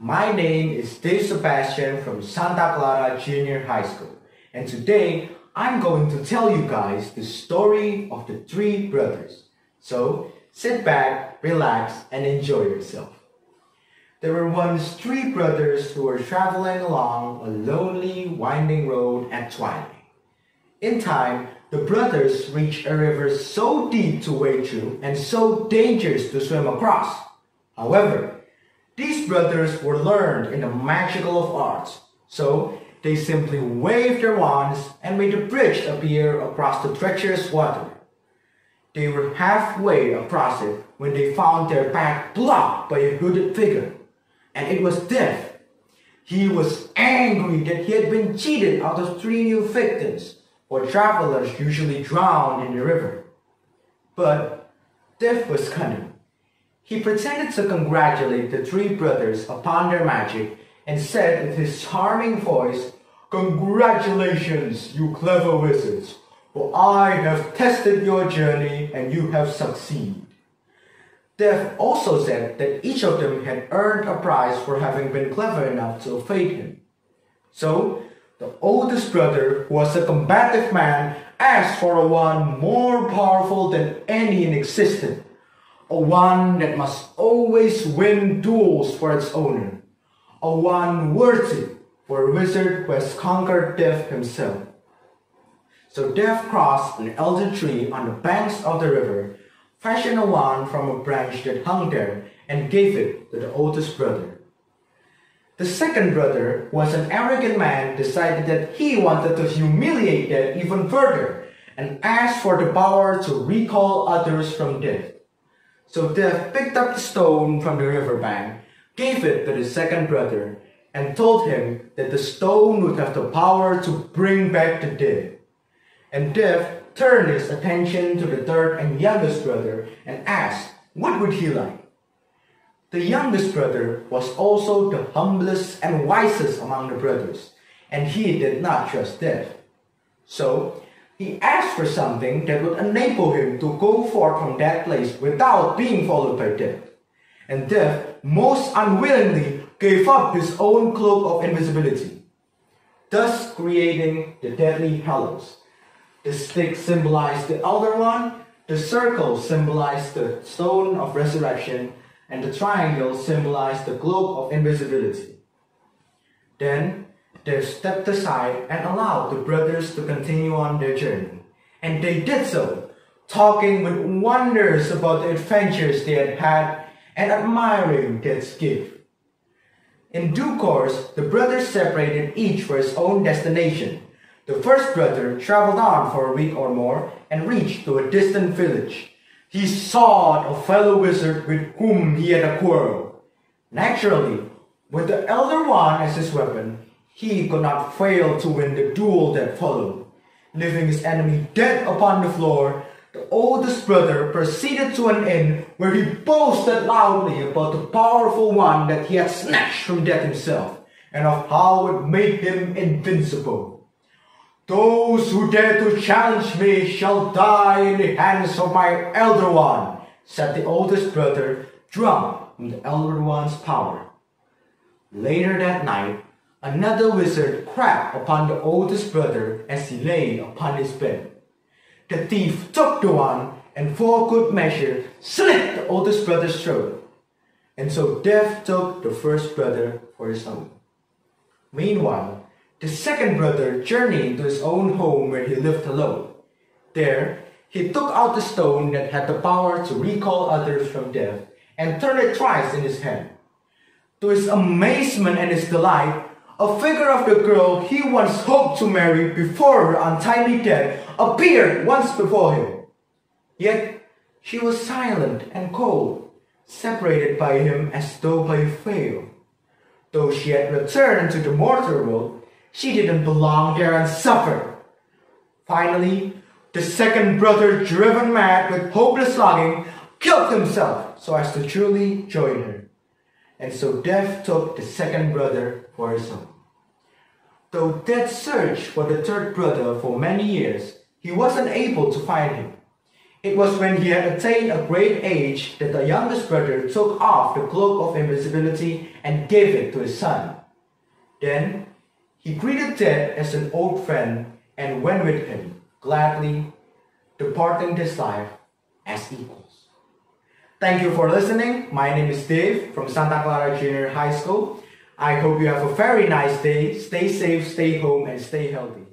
My name is Sebastian from Santa Clara Junior High School, and today I'm going to tell you guys the story of the three brothers. So sit back, relax, and enjoy yourself. There were once three brothers who were traveling along a lonely, winding road at twilight. In time, the brothers reached a river so deep to wade through and so dangerous to swim across. However, these brothers were learned in the magical of arts, so they simply waved their wands and made a bridge appear across the treacherous water. They were halfway across it when they found their path blocked by a hooded figure, and it was Death. He was angry that he had been cheated out of 3 new victims, for travelers usually drowned in the river. But Death was cunning. He pretended to congratulate the three brothers upon their magic and said with his charming voice, "Congratulations, you clever wizards, for I have tested your journey and you have succeeded." Death also said that each of them had earned a prize for having been clever enough to evade him. So, the oldest brother, who was a combative man, asked for a wand more powerful than any in existence. A wand that must always win duels for its owner. A wand worthy for a wizard who has conquered Death himself. So Death crossed an elder tree on the banks of the river, fashioned a wand from a branch that hung there, and gave it to the oldest brother. The second brother, who was an arrogant man, decided that he wanted to humiliate Death even further, and asked for the power to recall others from death. So Death picked up the stone from the riverbank, gave it to the second brother, and told him that the stone would have the power to bring back the dead. And Death turned his attention to the third and youngest brother and asked, what would he like? The youngest brother was also the humblest and wisest among the brothers, and he did not trust Death. So he asked for something that would enable him to go forth from that place without being followed by Death. And Death most unwillingly gave up his own cloak of invisibility, thus creating the deadly hallows. The stick symbolized the Elder One, the circle symbolized the stone of resurrection, and the triangle symbolized the cloak of invisibility. Then Death stepped aside and allowed the brothers to continue on their journey. And they did so, talking with wonders about the adventures they had had and admiring Death's gift. In due course, the brothers separated each for his own destination. The first brother traveled on for a week or more and reached to a distant village. He sought a fellow wizard with whom he had a quarrel. Naturally, with the Elder One as his weapon, he could not fail to win the duel that followed. Leaving his enemy dead upon the floor, the oldest brother proceeded to an inn where he boasted loudly about the powerful wand that he had snatched from Death himself, and of how it made him invincible. "Those who dare to challenge me shall die in the hands of my Elder One," said the oldest brother, drunk from the Elder One's power. Later that night, another wizard crept upon the oldest brother as he lay upon his bed. The thief took the wand and for good measure slit the oldest brother's throat. And so Death took the first brother for his own. Meanwhile, the second brother journeyed to his own home where he lived alone. There, he took out the stone that had the power to recall others from death and turned it thrice in his hand. To his amazement and his delight, a figure of the girl he once hoped to marry before her untimely death appeared once before him. Yet she was silent and cold, separated by him as though by a veil. Though she had returned into the mortal world, she didn't belong there and suffered. Finally, the second brother, driven mad with hopeless longing, killed himself so as to truly join her. And so Death took the second brother for his own. Though Death searched for the third brother for many years, he wasn't able to find him. It was when he had attained a great age that the youngest brother took off the cloak of invisibility and gave it to his son. Then he greeted death as an old friend and went with him, gladly departing this life as equals. Thank you for listening. My name is Dave from Santa Clara Junior High School. I hope you have a very nice day. Stay safe, stay home, and stay healthy.